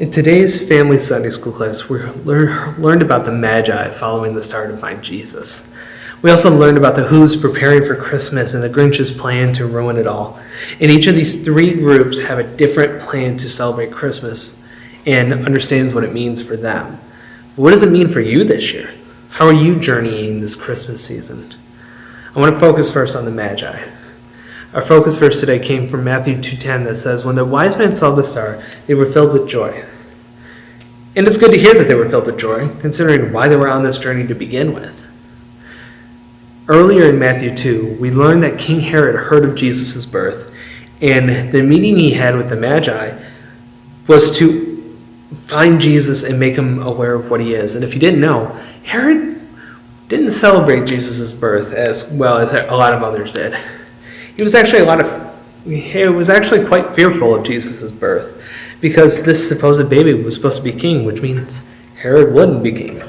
In today's family Sunday school class, we learned about the magi following the star to find Jesus. We also learned about the Who's preparing for Christmas and the Grinch's plan to ruin it all. And each of these three groups have a different plan to celebrate Christmas and understands what it means for them. What does it mean for you this year? How are you journeying this Christmas season? I want to focus first on the magi. Our focus verse today came from Matthew 2:10 that says, "When the wise men saw the star, they were filled with joy." And it's good to hear that they were filled with joy, considering why they were on this journey to begin with. Earlier in Matthew 2, we learned that King Herod heard of Jesus' birth, and the meeting he had with the Magi was to find Jesus and make him aware of what he is. And if you didn't know, Herod didn't celebrate Jesus' birth as well as a lot of others did. He was actually quite fearful of Jesus' birth, because this supposed baby was supposed to be king, which means Herod wouldn't be king.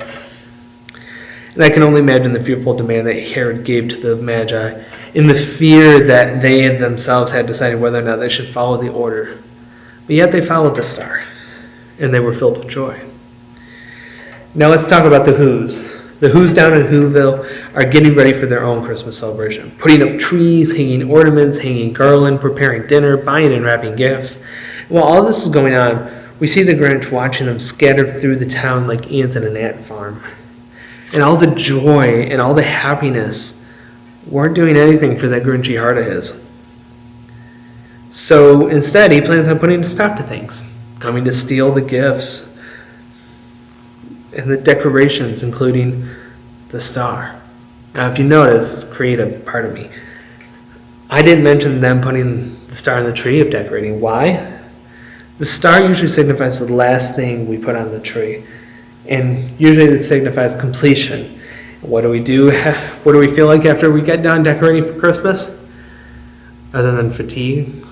And I can only imagine the fearful demand that Herod gave to the Magi in the fear that they themselves had decided whether or not they should follow the order. But yet they followed the star, and they were filled with joy. Now let's talk about the Who's. The Who's down in Whoville are getting ready for their own Christmas celebration, putting up trees, hanging ornaments, hanging garland, preparing dinner, buying and wrapping gifts. And while all this is going on, we see the Grinch watching them scattered through the town like ants in an ant farm. And all the joy and all the happiness weren't doing anything for that Grinchy heart of his. So instead, he plans on putting a stop to things, coming to steal the gifts and the decorations, including the star. Now, if you notice, creative part of me, I didn't mention them putting the star on the tree of decorating. Why? The star usually signifies the last thing we put on the tree, and usually it signifies completion. What do we do? What do we feel like after we get done decorating for Christmas? Other than fatigue?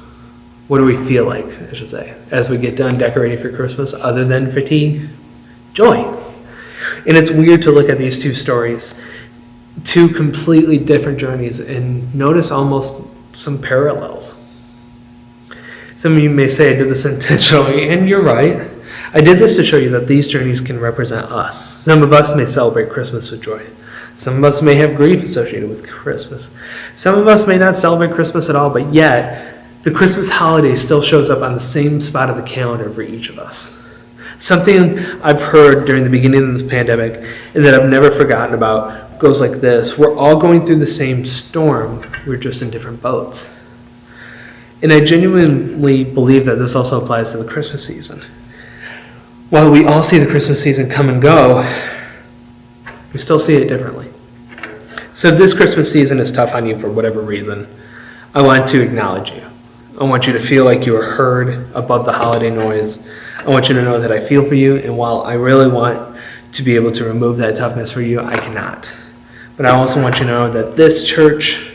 What do we feel like, I should say, as we get done decorating for Christmas, other than fatigue? Joy. And it's weird to look at these two stories, two completely different journeys, and notice almost some parallels. Some of you may say I did this intentionally, and you're right. I did this to show you that these journeys can represent us. Some of us may celebrate Christmas with joy. Some of us may have grief associated with Christmas. Some of us may not celebrate Christmas at all, but yet the Christmas holiday still shows up on the same spot of the calendar for each of us. Something I've heard during the beginning of the pandemic and that I've never forgotten about goes like this: we're all going through the same storm, we're just in different boats. And I genuinely believe that this also applies to the Christmas season. While we all see the Christmas season come and go, we still see it differently. So if this Christmas season is tough on you for whatever reason, I want to acknowledge you. I want you to feel like you are heard above the holiday noise. I want you to know that I feel for you, and while I really want to be able to remove that toughness for you, I cannot. But I also want you to know that this church,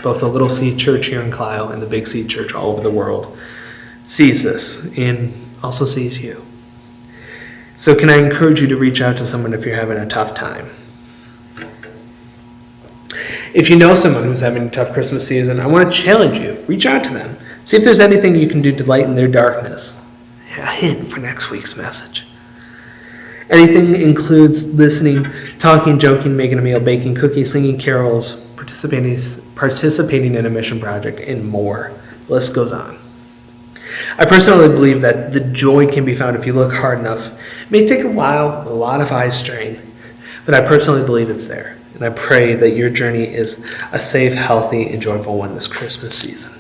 both the Little C Church here in Clio and the Big C Church all over the world, sees this and also sees you. So can I encourage you to reach out to someone if you're having a tough time? If you know someone who's having a tough Christmas season, I want to challenge you. Reach out to them. See if there's anything you can do to lighten their darkness. A hint for next week's message. Anything includes listening, talking, joking, making a meal, baking, cooking, singing carols, participating in a mission project, and more. The list goes on. I personally believe that the joy can be found if you look hard enough. It may take a while, a lot of eye strain, but I personally believe it's there. And I pray that your journey is a safe, healthy, and joyful one this Christmas season.